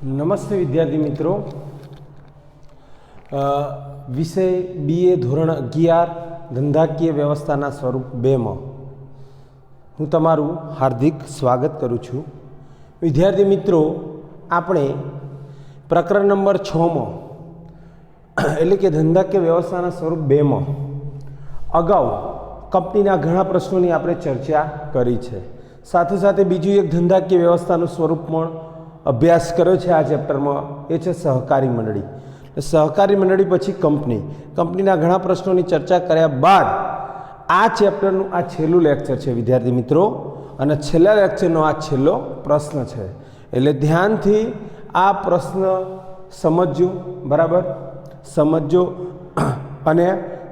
નમસ્તે વિદ્યાર્થી મિત્રો, વિષય BA ધોરણ 11 ધંધાકીય વ્યવસ્થાના સ્વરૂપ 2માં હું તમારું હાર્દિક સ્વાગત કરું છું. વિદ્યાર્થી મિત્રો, આપણે પ્રકરણ નંબર 6માં એટલે કે ધંધાકીય વ્યવસ્થાના સ્વરૂપ 2માં અગાઉ કંપનીના ઘણા પ્રશ્નોની આપણે ચર્ચા કરી છે. સાથે સાથે બીજું એક ધંધાકીય વ્યવસ્થાનું સ્વરૂપ પણ અભ્યાસ કર્યો છે આ ચેપ્ટરમાં, એ છે સહકારી મંડળી. સહકારી મંડળી પછી કંપનીના ઘણા પ્રશ્નોની ચર્ચા કર્યા બાદ આ ચેપ્ટરનું આ છેલ્લું લેક્ચર છે વિદ્યાર્થી મિત્રો, અને છેલ્લા લેક્ચરનો આ છેલ્લો પ્રશ્ન છે. એટલે ધ્યાનથી આ પ્રશ્ન સમજજો, બરાબર સમજજો. અને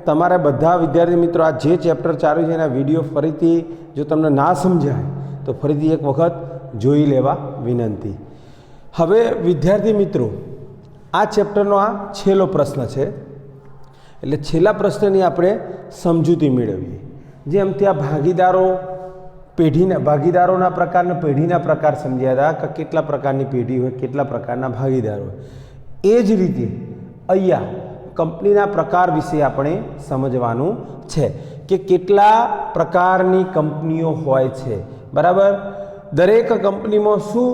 તમારા બધા વિદ્યાર્થી મિત્રો આ જે ચેપ્ટર ચાલુ છે એના વિડીયો ફરીથી જો તમને ના સમજાય તો ફરીથી એક વખત જોઈ લેવા વિનંતી. હવે વિદ્યાર્થી મિત્રો, આ ચેપ્ટરનો આ છેલ્લો પ્રશ્ન છે, એટલે છેલ્લા પ્રશ્નની આપણે સમજૂતી મેળવીએ. જેમ ત્યાં ભાગીદારોના પ્રકારના પેઢીના પ્રકાર સમજ્યા હતા કે કેટલા પ્રકારની પેઢી હોય, કેટલા પ્રકારના ભાગીદાર હોય. એ જ રીતે અહીંયા કંપનીના પ્રકાર વિશે આપણે સમજવાનું છે કે કેટલા પ્રકારની કંપનીઓ હોય છે, બરાબર. દરેક કંપનીમાં શું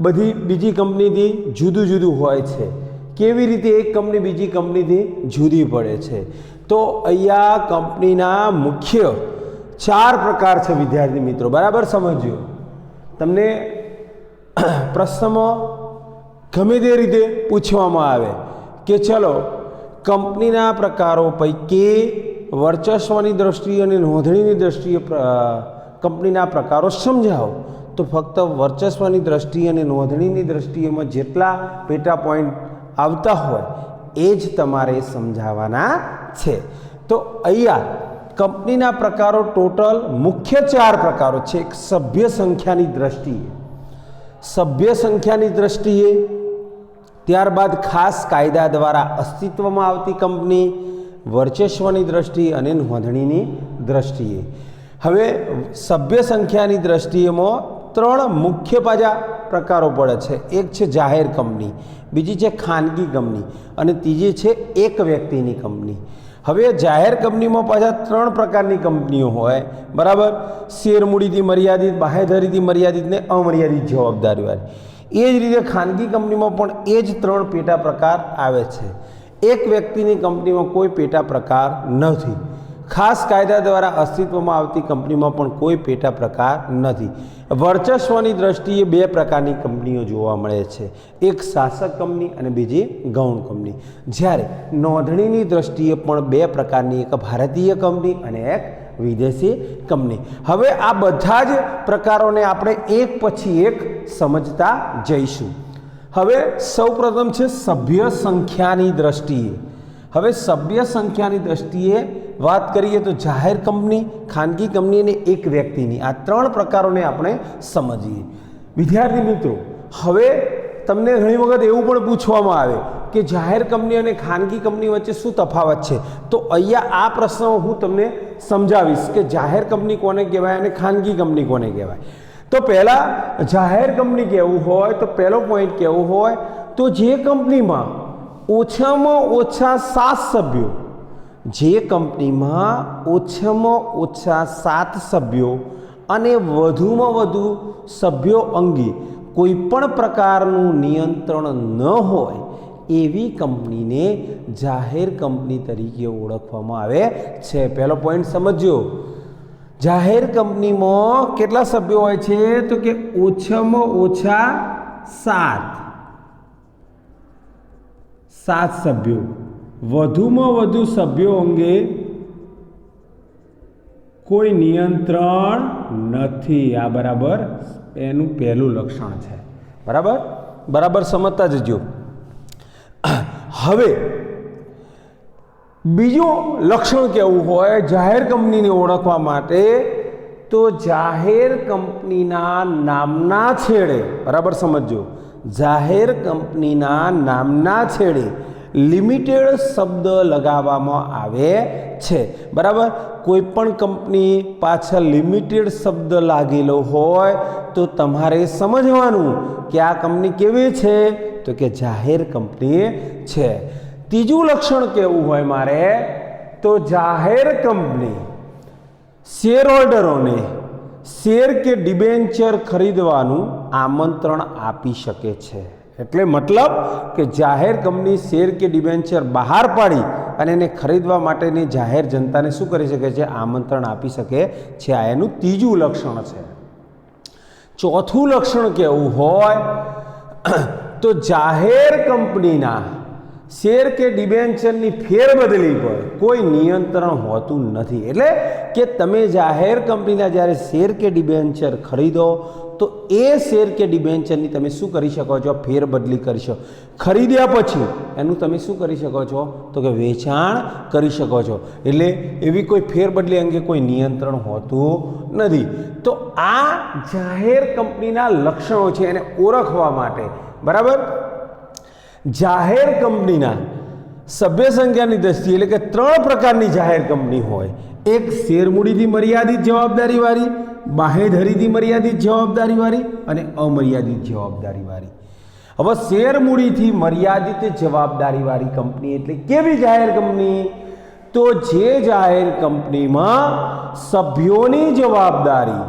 બધી બીજી કંપનીથી જુદું જુદું હોય છે, કેવી રીતે એક કંપની બીજી કંપનીથી જુદી પડે છે. તો અહીંયા કંપનીના મુખ્ય 4 પ્રકાર છે વિદ્યાર્થી મિત્રો, બરાબર સમજો. તમને પ્રશ્નમાં ગમે તે રીતે પૂછવામાં આવે કે ચલો કંપનીના પ્રકારો પૈકી વર્ચસ્વની દ્રષ્ટિએ અને નોંધણીની દ્રષ્ટિએ કંપનીના પ્રકારો સમજાવો, તો ફક્ત વર્ચસ્વની દ્રષ્ટિએ અને નોંધણીની દ્રષ્ટિએમાં જેટલા પેટા પોઈન્ટ આવતા હોય એ જ તમારે સમજાવવાના છે. તો અહીંયા કંપનીના પ્રકારો ટોટલ મુખ્ય 4 પ્રકારો છે. એક સભ્ય સંખ્યાની દ્રષ્ટિએ, ત્યારબાદ ખાસ કાયદા દ્વારા અસ્તિત્વમાં આવતી કંપની, વર્ચસ્વની દ્રષ્ટિએ અને નોંધણીની દ્રષ્ટિએ. હવે સભ્ય સંખ્યાની દ્રષ્ટિએમાં 3 મુખ્ય પાછા પ્રકારો પડે છે. એક છે જાહેર કંપની, બીજી છે ખાનગી કંપની અને ત્રીજી છે એક વ્યક્તિની કંપની. હવે જાહેર કંપનીમાં પાછા 3 પ્રકારની કંપનીઓ હોય, બરાબર. શેરમૂડીથી મર્યાદિત, બાહેધરીથી મર્યાદિત ને અમર્યાદિત જવાબદારીવાળી. એ જ રીતે ખાનગી કંપનીમાં પણ એ જ 3 પેટા પ્રકાર આવે છે. એક વ્યક્તિની કંપનીમાં કોઈ પેટા પ્રકાર નથી. ખાસ કાયદા દ્વારા અસ્તિત્વમાં આવતી કંપનીમાં પણ કોઈ પેટા પ્રકાર નથી. વર્ચસ્વની દ્રષ્ટિએ 2 પ્રકારની કંપનીઓ જોવા મળે છે, એક શાસક કંપની અને બીજી ગૌણ કંપની. જ્યારે નોંધણીની દ્રષ્ટિએ પણ 2 પ્રકારની, એક ભારતીય કંપની અને એક વિદેશી કંપની. હવે આ બધા જ પ્રકારોને આપણે એક પછી એક સમજતા જઈશું. હવે સૌપ્રથમ છે સભ્ય સંખ્યાની દ્રષ્ટિએ. હવે સભ્ય સંખ્યાની દ્રષ્ટિએ વાત કરીએ તો જાહેર કંપની, ખાનગી કંપની અને એક વ્યક્તિની, આ 3 પ્રકારોને આપણે સમજીએ. વિદ્યાર્થી મિત્રો, હવે તમને ઘણી વખત એવું પણ પૂછવામાં આવે કે જાહેર કંપની અને ખાનગી કંપની વચ્ચે શું તફાવત છે. તો અહીંયા આ પ્રશ્નો હું તમને સમજાવીશ કે જાહેર કંપની કોને કહેવાય અને ખાનગી કંપની કોને કહેવાય. તો પહેલાં જાહેર કંપની કહેવું હોય તો પહેલો પોઈન્ટ કહેવું હોય તો જે કંપનીમાં ઓછામાં ઓછા 7 સભ્યો, જે કંપનીમાં ઓછામાં ઓછા 7 સભ્યો અને વધુમાં વધુ સભ્યો અંગે કોઈ પણ પ્રકારનું નિયંત્રણ ન હોય એવી કંપનીને જાહેર કંપની તરીકે ઓળખવામાં આવે છે. પહેલો પોઈન્ટ સમજો. જાહેર કંપનીમાં કેટલા સભ્યો હોય છે? તો કે ઓછામાં ઓછા 7 સભ્યો, વધુમાં વધુ સભ્યો અંગે કોઈ નિયંત્રણ નથી. આ બરાબર એનું પહેલું લક્ષણ છે, બરાબર સમજતા જજો. હવે બીજું લક્ષણ કેવું હોય જાહેર કંપનીને ઓળખવા માટે, તો જાહેર કંપનીના નામના છેડે, બરાબર સમજો, જાહેર કંપનીના નામના છેડે લિમિટેડ શબ્દ લગાવવામાં આવે છે, બરાબર. કોઈ પણ કંપની પાછળ લિમિટેડ શબ્દ લાગેલો હોય તો તમારે સમજવાનું કે આ કંપની કેવી છે, તો કે જાહેર કંપની છે. ત્રીજું લક્ષણ કેવું હોય મારે તો જાહેર કંપની શેર હોલ્ડરોને શેર કે ડિબેન્ચર ખરીદવાનું આમંત્રણ આપી શકે છે. એટલે મતલબ કે જાહેર કંપની શેર કે ડિબેન્ચર બહાર પાડી અને એને ખરીદવા માટેની જાહેર જનતાને શું કરી શકે છે? આમંત્રણ આપી શકે છે. આ એનું ત્રીજું લક્ષણ છે. ચોથું લક્ષણ કેવું હોય તો જાહેર કંપનીના શેર કે ડિબેન્ચરની ફેરબદલી પર કોઈ નિયંત્રણ હોતું નથી. એટલે કે તમે જાહેર કંપનીના જ્યારે શેર કે ડિબેન્ચર ખરીદો તો એ શેર કે ડિબેન્ચરની તમે શું કરી શકો છો? ફેરબદલી કરી શકો. ખરીદ્યા પછી એનું તમે શું કરી શકો છો? તો કે વેચાણ કરી શકો છો. એટલે એવી કોઈ ફેરબદલી અંગે કોઈ નિયંત્રણ હોતું નથી. તો આ જાહેર કંપનીના લક્ષણો છે, એને ઓળખવા માટે બરાબર જાહેર કંપનીના સભ્ય સંખ્યાની દ્રષ્ટિએ એટલે કે 3 પ્રકારની જાહેર કંપની હોય. એક શેરમૂડીથી મર્યાદિત જવાબદારીવાળી, બાહેધરીથી મર્યાદિત જવાબદારીવાળી અને અમર્યાદિત જવાબદારીવાળી. હવે શેરમૂડીથી મર્યાદિત જવાબદારીવાળી કંપની એટલે કેવી જાહેર કંપની? તો જે જાહેર કંપનીમાં સભ્યોની જવાબદારી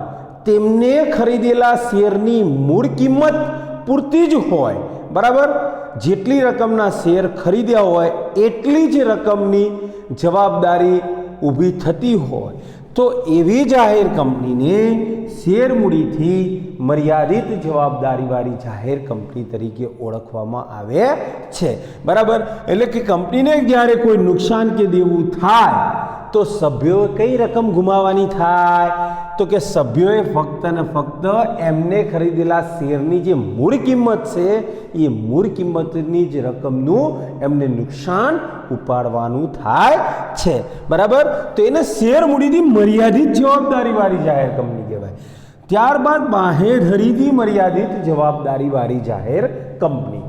તેમને ખરીદેલા શેરની મૂળ કિંમત પૂરતી જ હોય. બરાબર, જેટલી રકમના શેર ખરીદ્યા હોય એટલી જ રકમની જવાબદારી ઊભી થતી હોય તો એવી જાહેર કંપનીને શેરમૂડીથી મર્યાદિત જવાબદારીવાળી જાહેર કંપની તરીકે ઓળખવામાં આવે છે. બરાબર, એટલે કે કંપનીને જ્યારે કોઈ નુકસાન કે દેવું થાય તો સભ્યોએ કઈ રકમ ગુમાવવાની થાય? તો કે સભ્યોએ ફક્ત ને ફક્ત એમને ખરીદેલા શેરની જે મૂળ કિંમત છે એ મૂળ કિંમતની જ રકમનું એમને નુકસાન ઉપાડવાનું થાય છે. બરાબર, તો એને શેર મૂડીથી મર્યાદિત જવાબદારીવાળી જાહેર કંપની કહેવાય. ત્યારબાદ બાહેધરીથી મર્યાદિત જવાબદારીવાળી જાહેર કંપની.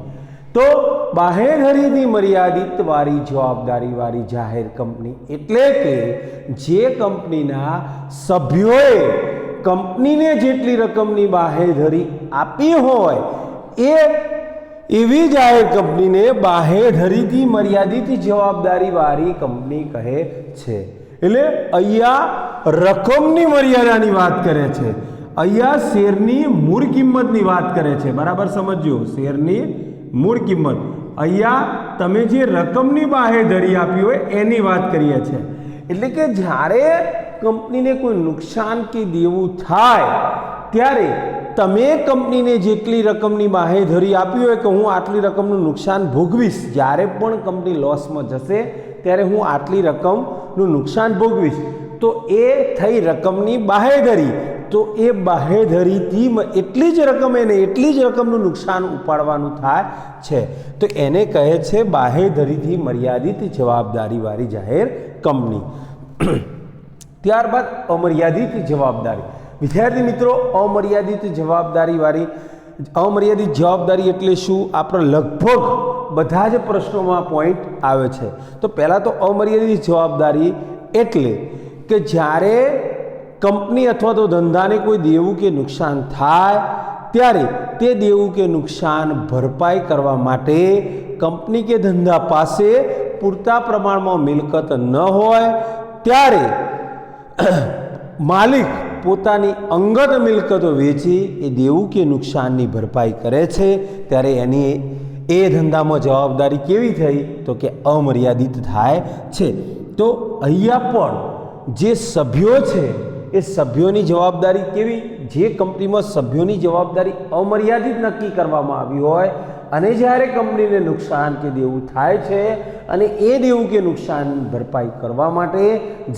તો બાહેધરીથી મર્યાદિત વાળી જવાબદારીવાળી જાહેર કંપની એટલે કે જે કંપનીના સભ્યોએ કંપનીને જેટલી રકમની બાહેધરી આપી હોય એવી જાહેર કંપનીને બાહેધરીથી મર્યાદિત જવાબદારીવાળી કંપની કહે છે. એટલે અહીંયા રકમની મર્યાદાની વાત કરે છે, અહીંયા શેરની મૂળ કિંમતની વાત કરે છે. બરાબર સમજો, શેરની મૂળ કિંમત. અહીંયા તમે જે રકમની બાહેધરી આપી હોય એની વાત કરીએ છીએ. એટલે કે જ્યારે કંપનીને કોઈ નુકસાન કે દેવું થાય ત્યારે તમે કંપનીને જેટલી રકમની બાહેધરી આપી હોય કે હું આટલી રકમનું નુકસાન ભોગવીશ, જ્યારે પણ કંપની લોસમાં જશે ત્યારે હું આટલી રકમનું નુકસાન ભોગવીશ, તો એ થઈ રકમની બાહેધરી. તો એ બાહેધરીથી એટલી જ રકમ એને એટલી જ રકમનું નુકસાન ઉપાડવાનું થાય છે. તો એને કહે છે બાહેધરીથી મર્યાદિત જવાબદારીવાળી જાહેર કંપની. ત્યારબાદ અમર્યાદિત જવાબદારી. વિદ્યાર્થી મિત્રો, અમર્યાદિત જવાબદારી એટલે શું? આપણે લગભગ બધા જ પ્રશ્નોમાં પોઈન્ટ આવે છે. તો પહેલાં તો અમર્યાદિત જવાબદારી એટલે કે જ્યારે કંપની અથવા તો ધંધાને કોઈ દેવું કે નુકસાન થાય ત્યારે તે દેવું કે નુકસાન ભરપાઈ કરવા માટે કંપની કે ધંધા પાસે પૂરતા પ્રમાણમાં મિલકત ન હોય ત્યારે માલિક પોતાની અંગત મિલકતો વેચી એ દેવું કે નુકસાનની ભરપાઈ કરે છે. ત્યારે એની એ ધંધામાં જવાબદારી કેવી થઈ? તો કે અમર્યાદિત થાય છે. તો અહીંયા પણ જે સભ્યો છે એ સભ્યોની જવાબદારી કેવી? જે કંપનીમાં સભ્યોની જવાબદારી અમર્યાદિત નક્કી કરવામાં આવી હોય અને જ્યારે કંપનીને નુકસાન કે દેવું થાય છે અને એ દેવું કે નુકસાન ભરપાઈ કરવા માટે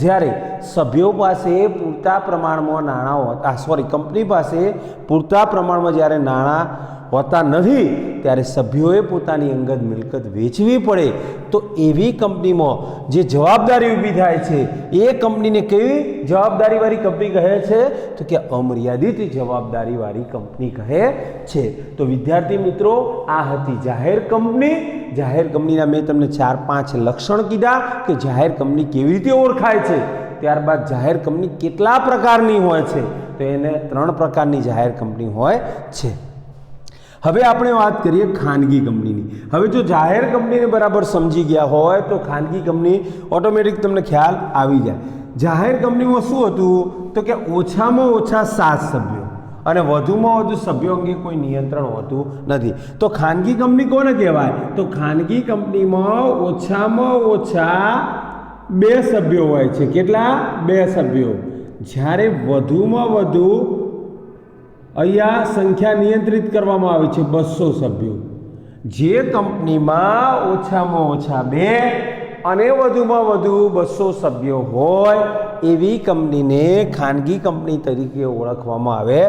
જ્યારે સભ્યો પાસે પૂરતા પ્રમાણમાં નાણાં કંપની પાસે પૂરતા પ્રમાણમાં જ્યારે નાણાં હોતા નથી ત્યારે સભ્યોએ પોતાની અંગત મિલકત વેચવી પડે તો એવી કંપનીમાં જે જવાબદારી ઊભી થાય છે એ કંપનીને કેવી જવાબદારીવાળી કંપની કહે છે? તો કે અમર્યાદિત જવાબદારીવાળી કંપની કહે છે. તો વિદ્યાર્થી મિત્રો, આ હતી જાહેર કંપની. જાહેર કંપનીના મેં તમને 4-5 લક્ષણ કીધા કે જાહેર કંપની કેવી રીતે ઓળખાય છે. ત્યારબાદ જાહેર કંપની કેટલા પ્રકારની હોય છે? તો એને 3 પ્રકારની જાહેર કંપની હોય છે. હવે આપણે વાત કરીએ ખાનગી કંપનીની. હવે જો જાહેર કંપનીને બરાબર સમજી ગયા હોય તો ખાનગી કંપની ઓટોમેટિક તમને ખ્યાલ આવી જાય. જાહેર કંપનીમાં શું હતું તો કે ઓછામાં ઓછા 7 સભ્યો અને વધુમાં વધુ સભ્યો અંગે કોઈ નિયંત્રણ હોતું નથી. તો ખાનગી કંપની કોને કહેવાય? તો ખાનગી કંપનીમાં ઓછામાં ઓછા 2 સભ્યો હોય છે. કેટલા? 2 સભ્યો. જ્યારે વધુમાં વધુ અહીંયા સંખ્યા નિયંત્રિત કરવામાં આવે છે 200 સભ્યો. જે કંપનીમાં ઓછામાં ઓછા 2 અને વધુમાં વધુ 200 સભ્યો હોય એવી કંપનીને ખાનગી કંપની તરીકે ઓળખવામાં આવે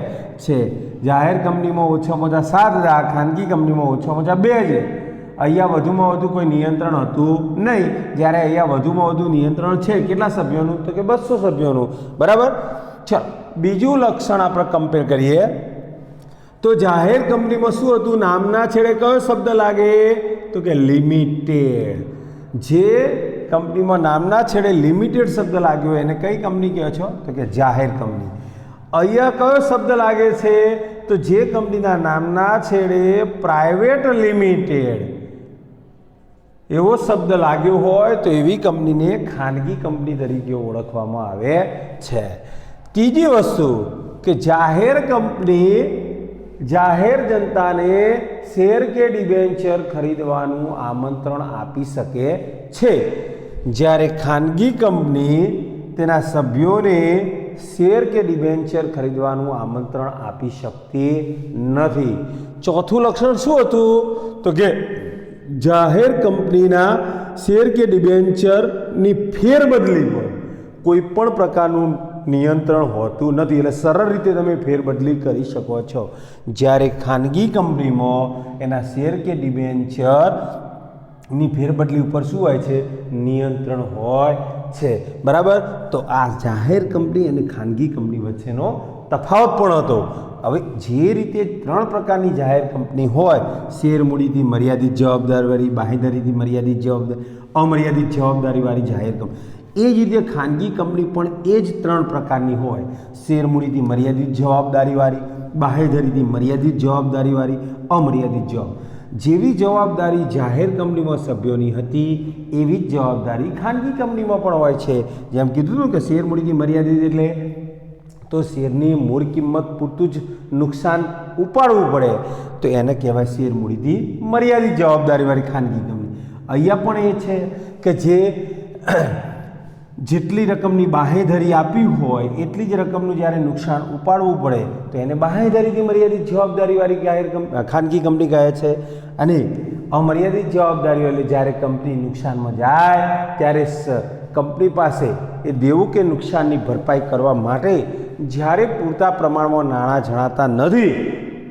છે. જાહેર કંપનીમાં ઓછામાં ઓછા 7 હતા, ખાનગી કંપનીમાં ઓછામાં ઓછા 2 છે. અહીંયા વધુમાં વધુ કોઈ નિયંત્રણ હતું નહીં, જ્યારે અહીંયા વધુમાં વધુ નિયંત્રણ છે. કેટલા સભ્યોનું? તો કે 200 સભ્યોનું. બરાબર. ચાલો બીજું લક્ષણ આપણે કમ્પેર કરીએ તો જાહેર કંપનીમાં શું હતું? નામના છેડે કયો શબ્દ લાગે? તો કે લિમિટેડ. જે કંપનીમાં નામના છેડે લિમિટેડ શબ્દ લાગ્યો એને કઈ કંપની કહો છો? તો કે જાહેર કંપની. અહીંયા કયો શબ્દ લાગે છે? તો જે કંપનીના નામના છેડે પ્રાઇવેટ લિમિટેડ એવો શબ્દ લાગ્યો હોય તો એવી કંપનીને ખાનગી કંપની તરીકે ઓળખવામાં આવે છે. ત્રીજી વસ્તુ કે જાહેર કંપની જાહેર જનતાને શેર કે ડિબેન્ચર ખરીદવાનું આમંત્રણ આપી શકે છે, જ્યારે ખાનગી કંપની તેના સભ્યોને શેર કે ડિબેન્ચર ખરીદવાનું આમંત્રણ આપી શકતી નથી. ચોથું લક્ષણ શું હતું? તો કે જાહેર કંપનીના શેર કે ડિબેન્ચરની ફેરબદલી પર કોઈ પણ પ્રકારનું નિયંત્રણ હોતું નથી. એટલે સરળ રીતે તમે ફેરબદલી કરી શકો છો. જ્યારે ખાનગી કંપનીમાં એના શેર કે ડિબેન્ચરની ફેરબદલી ઉપર શું હોય છે? નિયંત્રણ હોય છે. બરાબર. તો આ જાહેર કંપની અને ખાનગી કંપની વચ્ચેનો તફાવત પણ હતો. હવે જે રીતે 3 પ્રકારની જાહેર કંપની હોય, શેર મૂડીથી મર્યાદિત જવાબદારીવાળી, બાંહેધરીથી મર્યાદિત જવાબદારી, અમર્યાદિત જવાબદારીવાળી જાહેર કંપની, એ જ રીતે ખાનગી કંપની પણ એ જ 3 પ્રકારની હોય. શેર મૂડીથી મર્યાદિત જવાબદારીવાળી, બાંહેધરીથી મર્યાદિત જવાબદારીવાળી, અમર્યાદિત જેવી જવાબદારી જાહેર કંપનીમાં સભ્યોની હતી એવી જ જવાબદારી ખાનગી કંપનીમાં પણ હોય છે. જેમ કીધું કે શેર મૂડીથી મર્યાદિત એટલે તો શેરની મૂળ કિંમત પૂરતું જ નુકસાન ઉપાડવું પડે તો એને કહેવાય શેર મૂડીથી મર્યાદિત જવાબદારીવાળી ખાનગી કંપની. અહીંયા પણ એ છે કે જેટલી રકમની બાંહેધરી આપી હોય એટલી જ રકમનું જ્યારે નુકસાન ઉપાડવું પડે તો એને બાંહેધરીથી મર્યાદિત જવાબદારીવાળી ખાનગી કંપની કહે છે. અને અમર્યાદિત જવાબદારી એટલે જ્યારે કંપની નુકસાનમાં જાય ત્યારે કંપની પાસે એ દેવું કે નુકસાનની ભરપાઈ કરવા માટે જ્યારે પૂરતા પ્રમાણમાં નાણાં જણાતા નથી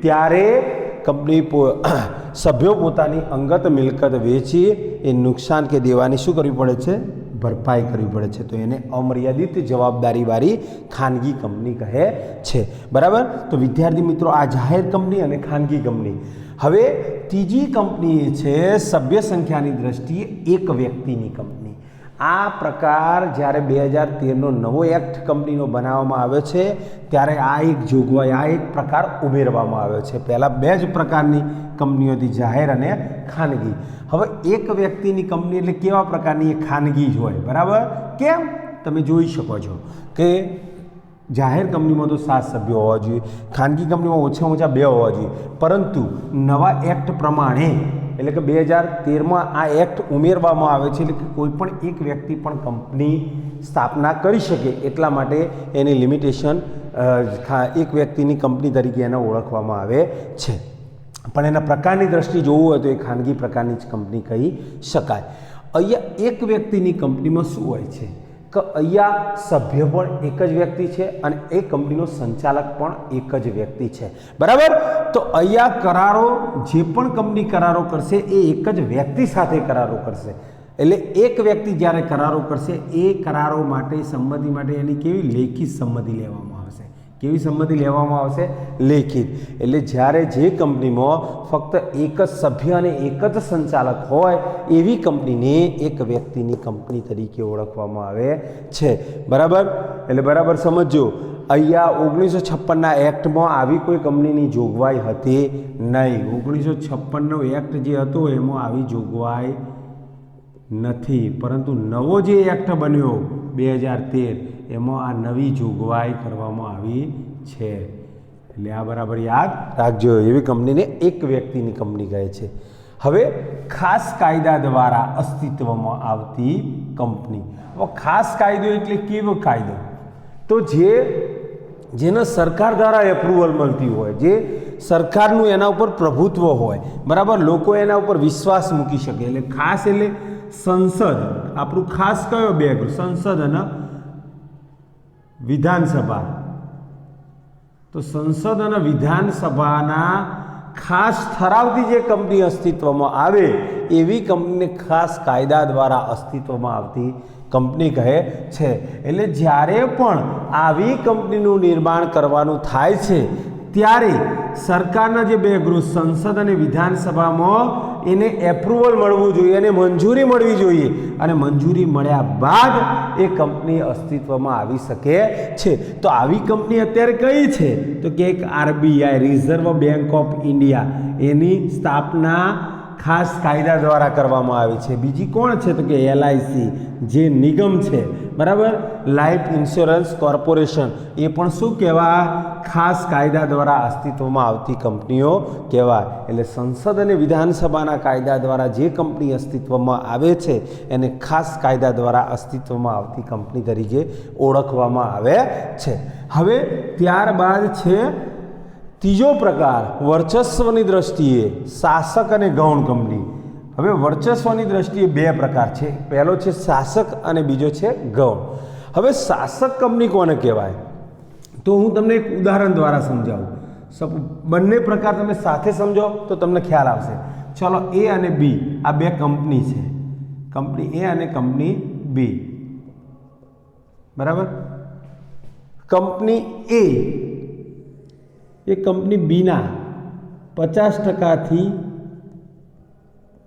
ત્યારે કંપની સભ્યો પોતાની અંગત મિલકત વેચી એ નુકસાન કે દેવાની શું કરવી પડે છે? ભરપાઈ કરવી પડે છે. તો એને અમર્યાદિત જવાબદારીવાળી ખાનગી કંપની કહે છે. બરાબર. તો વિદ્યાર્થી મિત્રો, આ જાહેર કંપની અને ખાનગી કંપની. હવે ત્રીજી કંપની છે સભ્ય સંખ્યાની દ્રષ્ટિએ એક વ્યક્તિની કંપની. આ પ્રકાર જ્યારે 2013નો નવો એક્ટ કંપનીનો બનાવવામાં આવ્યો છે ત્યારે આ એક જોગવાઈ, આ એક પ્રકાર ઉમેરવામાં આવ્યો છે. પહેલાં 2 જ પ્રકારની કંપનીઓ હતી, જાહેર અને ખાનગી. હવે એક વ્યક્તિની કંપની એટલે કેવા પ્રકારની? એ ખાનગી જ હોય. બરાબર. કેમ? તમે જોઈ શકો છો કે જાહેર કંપનીમાં તો 7 સભ્યો હોવા જોઈએ, ખાનગી કંપનીમાં ઓછામાં ઓછા 2 હોવા જોઈએ. પરંતુ નવા એક્ટ પ્રમાણે એટલે કે 2013માં આ એક્ટ ઉમેરવામાં આવે છે એટલે કે કોઈ પણ એક વ્યક્તિ પણ કંપની સ્થાપના કરી શકે એટલા માટે એની લિમિટેશન એક વ્યક્તિની કંપની તરીકે એને ઓળખવામાં આવે છે. પણ એના પ્રકારની દ્રષ્ટિએ જોવું હોય તો એ ખાનગી પ્રકારની જ કંપની કહી શકાય. અહીંયા એક વ્યક્તિની કંપનીમાં શું હોય છે કે અહીંયા સભ્ય પણ એક જ વ્યક્તિ છે અને એ કંપનીનો સંચાલક પણ એક જ વ્યક્તિ છે. બરાબર. તો અહીંયા કરારો, જે પણ કંપની કરારો કરશે એ એક જ વ્યક્તિ સાથે કરારો કરશે. એટલે એક વ્યક્તિ જ્યારે કરારો કરશે એ કરારો માટે સંમતિ માટે એની કેવી લેખિત સંમતિ લેવામાં આવશે. કેવી સંમતિ લેવામાં આવશે? લેખિત. એટલે જ્યારે જે કંપનીમાં ફક્ત એક જ સભ્ય અને એક જ સંચાલક હોય એવી કંપનીને એક વ્યક્તિની કંપની તરીકે ઓળખવામાં આવે છે. બરાબર? એટલે બરાબર સમજો. અહીંયા 1956ના એક્ટમાં આવી કોઈ કંપનીની જોગવાઈ હતી નહીં. 1956નો એક્ટ જે હતો એમાં આવી જોગવાઈ નથી, પરંતુ નવો જે એક્ટ બન્યો 2013 એમાં આ નવી જોગવાઈ કરવામાં આવી છે. એટલે આ બરાબર યાદ રાખજો. એવી કંપનીને એક વ્યક્તિની કંપની કહે છે. હવે ખાસ કાયદા દ્વારા અસ્તિત્વમાં આવતી કંપની. હવે ખાસ કાયદો એટલે કેવો કાયદો? તો જેને સરકાર દ્વારા એપ્રુવલ મળતી હોય, જે સરકારનું એના ઉપર પ્રભુત્વ હોય, બરાબર, લોકો એના ઉપર વિશ્વાસ મૂકી શકે. એટલે ખાસ એટલે સંસદ, આપણું ખાસ કયો બેગ? સંસદ અને વિધાનસભા. તો સંસદ અને વિધાનસભાના ખાસ ઠરાવથી જે કંપની અસ્તિત્વમાં આવે એવી કંપનીને ખાસ કાયદા દ્વારા અસ્તિત્વમાં આવતી કંપની કહે છે. એટલે જ્યારે પણ આવી કંપનીનું નિર્માણ કરવાનું થાય છે ત્યારે સરકારના જે બે ગૃહ, સંસદ અને વિધાનસભામાં એને એપ્રુવલ મળવું જોઈએ અને મંજૂરી મળવી જોઈએ, અને મંજૂરી મળ્યા બાદ એ કંપની અસ્તિત્વમાં આવી શકે છે. તો આવી કંપની અત્યારે કઈ છે? તો કે એક RBI, reserve bank of India, એની સ્થાપના ખાસ કાયદા દ્વારા કરવામાં આવી છે. બીજી કોણ છે? તો કે એલઆઈસી, જે નિગમ છે, બરાબર, લાઈફ ઇન્સ્યોરન્સ કોર્પોરેશન, એ પણ શું કહેવાય? ખાસ કાયદા દ્વારા અસ્તિત્વમાં આવતી કંપનીઓ કહેવાય. એટલે સંસદ અને વિધાનસભાના કાયદા દ્વારા જે કંપની અસ્તિત્વમાં આવે છે એને ખાસ કાયદા દ્વારા અસ્તિત્વમાં આવતી કંપની તરીકે ઓળખવામાં આવે છે. હવે ત્યારબાદ છે ત્રીજો પ્રકાર, વર્ચસ્વની દ્રષ્ટિએ શાસક અને ગૌણ કંપની. હવે વર્ચસ્વની દ્રષ્ટિએ બે પ્રકાર છે. પહેલો છે શાસક અને બીજો છે ગૌણ. હવે શાસક કંપની કોને કહેવાય? તો હું તમને એક ઉદાહરણ દ્વારા સમજાવું. બંને પ્રકાર તમે સાથે સમજો તો તમને ખ્યાલ આવશે. ચલો, એ અને બી આ બે કંપની છે. કંપની એ અને કંપની બી, બરાબર. કંપની એ કંપની બીના 50%થી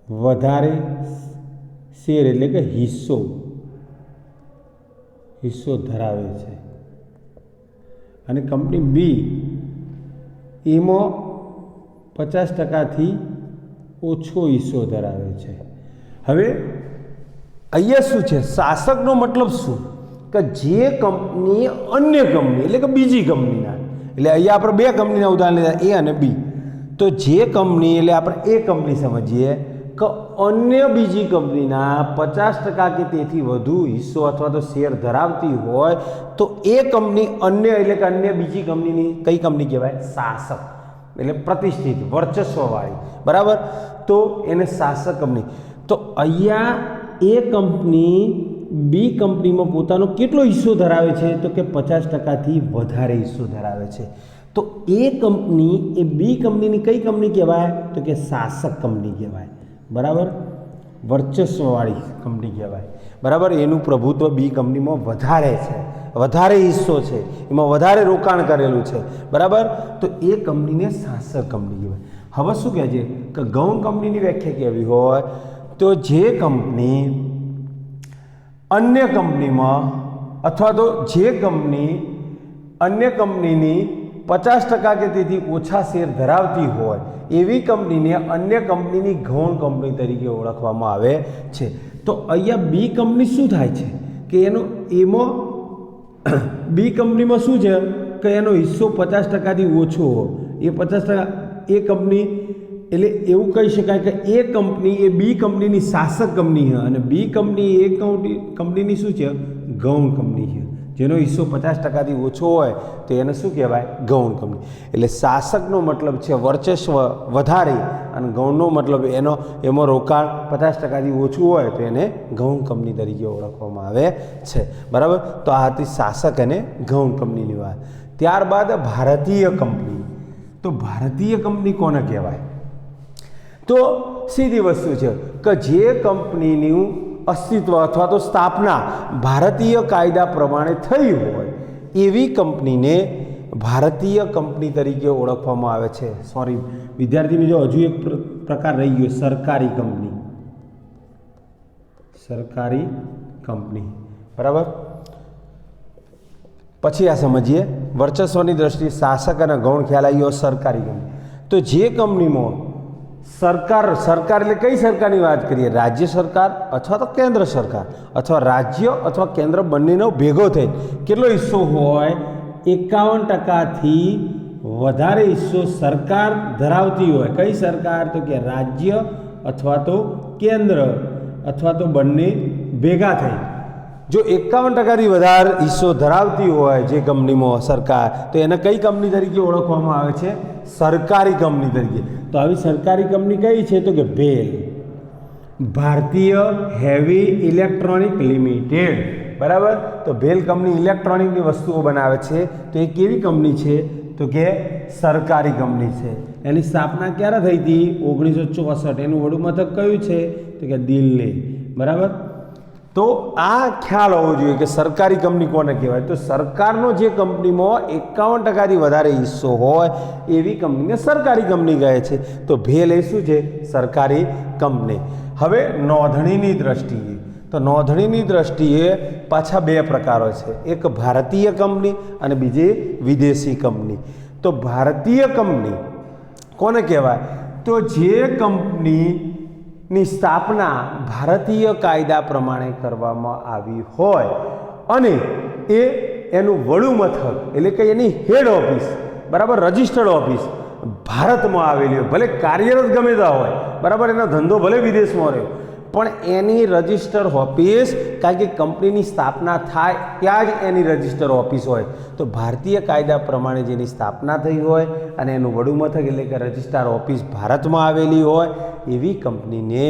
વધારે શેર એટલે કે હિસ્સો ધરાવે છે, અને કંપની બી એમાં 50%થી ઓછો હિસ્સો ધરાવે છે. હવે અહીંયા શું છે? શાસકનો મતલબ શું? કે જે કંપની અન્ય કંપની એટલે કે બીજી કંપનીના, એટલે અહીંયા આપણે બે કંપનીના ઉદાહરણ લીધા, એ અને બી. તો જે કંપની એટલે આપણે એ કંપની સમજીએ કે અન્ય બીજી કંપનીના 50% કે તેથી વધુ હિસ્સો અથવા તો શેર ધરાવતી હોય તો એ કંપની અન્ય એટલે કે અન્ય બીજી કંપનીની કઈ કંપની કહેવાય? શાસક. એટલે પ્રતિષ્ઠિત, વર્ચસ્વવાળી, બરાબર. તો એને શાસક કંપની. તો અહીંયા એ કંપની બી કંપનીમાં પોતાનો કેટલો હિસ્સો ધરાવે છે? તો કે 50%થી વધારે હિસ્સો ધરાવે છે. તો એ કંપની એ બી કંપનીની કઈ કંપની કહેવાય? તો કે શાસક કંપની કહેવાય, બરાબર, વર્ચસ્વવાળી કંપની કહેવાય, બરાબર. એનું પ્રભુત્વ બી કંપનીમાં વધારે છે, વધારે હિસ્સો છે, એમાં વધારે રોકાણ કરેલું છે, બરાબર. તો એ કંપનીને શાસક કંપની કહેવાય. હવે શું કહે છે કે ગૌણ કંપનીની વ્યાખ્યા કેવી હોય? તો જે કંપની અન્ય કંપનીમાં અથવા તો જે કંપની અન્ય કંપનીની 50% કે તેથી ઓછા શેર ધરાવતી હોય એવી કંપનીને અન્ય કંપનીની ગૌણ કંપની તરીકે ઓળખવામાં આવે છે. તો અહીંયા બી કંપની શું થાય છે કે એમાં બી કંપનીમાં શું છે કે એનો હિસ્સો 50%થી ઓછો હોય. એ 50% એ કંપની એટલે એવું કહી શકાય કે એ કંપની એ બી કંપનીની શાસક કંપની છે, અને બી કંપની એ કંપનીની શું છે? ગૌણ કંપની છે. જેનો હિસ્સો 50%થી ઓછો હોય તો એને શું કહેવાય? ગૌણ કંપની. એટલે શાસકનો મતલબ છે વર્ચસ્વ વધારે, અને ગૌણનો મતલબ એમાં રોકાણ 50%થી ઓછું હોય તો એને ગૌણ કંપની તરીકે ઓળખવામાં આવે છે, બરાબર. તો આ હતી શાસક અને ગૌણ કંપનીની વાત. ત્યારબાદ ભારતીય કંપની. તો ભારતીય કંપની કોને કહેવાય? તો સીધી વસ્તુ છે કે જે કંપનીનું અસ્તિત્વ અથવા તો સ્થાપના ભારતીય કાયદા પ્રમાણે થઈ હોય એવી કંપનીને ભારતીય કંપની તરીકે ઓળખવામાં આવે છે. સોરી વિદ્યાર્થી મિત્રો, હજુ એક પ્રકાર રહી ગયો, સરકારી કંપની. સરકારી કંપની, બરાબર. પછી આ સમજીએ, વર્ચસ્વની દ્રષ્ટિએ શાસક અને ગૌણ ખ્યાલ આવ્યો. સરકારી કંપની તો જે કંપનીમાં સરકાર એટલે કઈ સરકારની વાત કરીએ? રાજ્ય સરકાર અથવા તો કેન્દ્ર સરકાર અથવા રાજ્ય અથવા કેન્દ્ર બંનેનો ભેગો થઈ કેટલો હિસ્સો હોય? 51%થી વધારે હિસ્સો સરકાર ધરાવતી હોય. કઈ સરકાર? તો કે રાજ્ય અથવા તો કેન્દ્ર અથવા તો બંને ભેગા થઈ. જો 51%થી વધારે હિસ્સો ધરાવતી હોય જે કંપનીમાં સરકાર, તો એને કઈ કંપની તરીકે ઓળખવામાં આવે છે? સરકારી કંપની તરીકે. તો આવી સરકારી કંપની કઈ છે? તો કે ભેલ, ભારતીય હેવી ઇલેક્ટ્રોનિક લિમિટેડ, બરાબર. તો ભેલ કંપની ઇલેક્ટ્રોનિકની વસ્તુઓ બનાવે છે. તો એ કેવી કંપની છે? તો કે સરકારી કંપની છે. એની સ્થાપના ક્યારે થઈ હતી? 1964. એનું વડું મથક કયું છે? તો કે દિલ્હી, બરાબર. તો આ ખ્યાલ હોવો જોઈએ કે સરકારી કંપની કોને કહેવાય. તો સરકારનો જે કંપનીમાં 51%થી વધારે હિસ્સો હોય એવી કંપનીને સરકારી કંપની કહે છે. તો ભેલ એ શું છે? સરકારી કંપની. હવે નોંધણીની દ્રષ્ટિએ, તો નોંધણીની દ્રષ્ટિએ પાછા બે પ્રકારો છે. એક ભારતીય કંપની અને બીજી વિદેશી કંપની. તો ભારતીય કંપની કોને કહેવાય? તો જે કંપનીની સ્થાપના ભારતીય કાયદા પ્રમાણે કરવામાં આવી હોય અને એનું વડું મથક એટલે કે એની હેડ ઓફિસ, બરાબર, રજિસ્ટર્ડ ઓફિસ ભારતમાં આવેલી હોય. ભલે કાર્યરત ગમે ત્યાં હોય, બરાબર, એનો ધંધો ભલે વિદેશમાં રહ્યો, પણ એની રજિસ્ટર ઓફિસ, કારણ કે કંપનીની સ્થાપના થાય ત્યાં જ એની રજિસ્ટર ઓફિસ હોય. તો ભારતીય કાયદા પ્રમાણે જેની સ્થાપના થઈ હોય અને એનું વડું મથક એટલે કે રજિસ્ટ્રાર ઓફિસ ભારતમાં આવેલી હોય એવી કંપનીને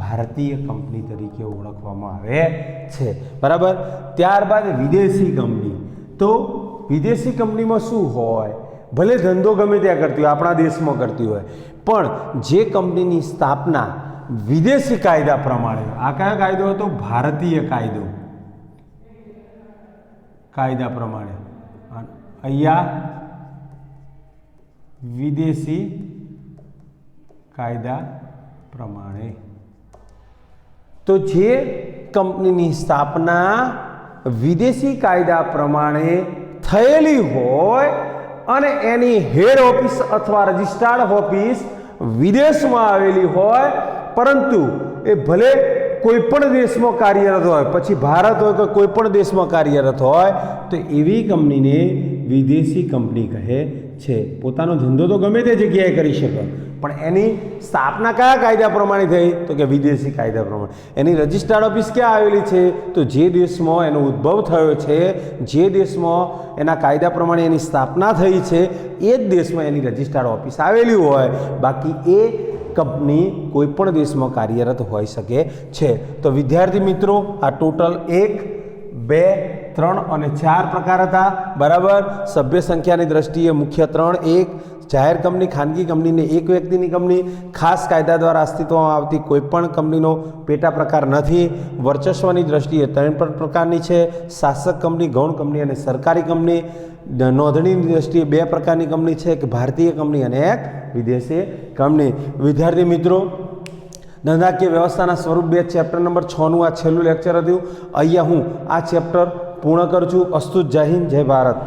ભારતીય કંપની તરીકે ઓળખવામાં આવે છે, બરાબર. ત્યારબાદ વિદેશી કંપની. તો વિદેશી કંપનીમાં શું હોય? ભલે ધંધો ગમે ત્યાં કરતી હોય, આપણા દેશમાં કરતી હોય, પણ જે કંપનીની સ્થાપના વિદેશી કાયદા પ્રમાણે, આ કયો કાયદો હતો? ભારતીય કાયદા પ્રમાણે. અહીંયા વિદેશી કાયદા પ્રમાણે. તો જે કંપનીની સ્થાપના વિદેશી કાયદા પ્રમાણે થયેલી હોય અને એની હેડ ઓફિસ અથવા રજિસ્ટ્રાર્ડ ઓફિસ વિદેશમાં આવેલી હોય, પરંતુ એ ભલે કોઈ પણ દેશમાં કાર્યરત હોય, પછી ભારત હોય કે કોઈ પણ દેશમાં કાર્યરત હોય, તો એવી કંપનીને વિદેશી કંપની કહે છે. પોતાનો ધંધો તો ગમે તે જગ્યાએ કરી શકે, પણ એની સ્થાપના કયા કાયદા પ્રમાણે થઈ? તો કે વિદેશી કાયદા પ્રમાણે. એની રજિસ્ટર્ડ ઓફિસ ક્યાં આવેલી છે? તો જે દેશમાં એનો ઉદ્ભવ થયો છે, જે દેશમાં એના કાયદા પ્રમાણે એની સ્થાપના થઈ છે, એ જ દેશમાં એની રજિસ્ટર્ડ ઓફિસ આવેલી હોય. બાકી એ કંપની કોઈ પણ દેશમાં કાર્યરત હોઈ શકે છે. તો વિદ્યાર્થી મિત્રો, આ ટોટલ 1, 2, 3 અને 4 પ્રકાર હતા, બરાબર. સભ્ય સંખ્યાની દ્રષ્ટિએ મુખ્ય 3: 1 જાહેર કંપની, ખાનગી કંપનીને એક વ્યક્તિની કંપની, ખાસ કાયદા દ્વારા અસ્તિત્વમાં આવતી કોઈપણ કંપનીનો પેટા પ્રકાર નથી. વર્ચસ્વની દ્રષ્ટિએ 3 પ્રકારની છે: શાસક કંપની, ગૌણ કંપની અને સરકારી કંપની. નોંધણીની દ્રષ્ટિએ 2 પ્રકારની કંપની છે, એક ભારતીય કંપની અને એક વિદેશી કંપની. વિદ્યાર્થી મિત્રો, ધંધાકીય વ્યવસ્થાના સ્વરૂપ 2 ચેપ્ટર નંબર 6નું આ છેલ્લું લેક્ચર હતું. અહીંયા હું આ ચેપ્ટર પૂર્ણ કરું છું. અસ્તુ. જય હિન્દ, જય ભારત.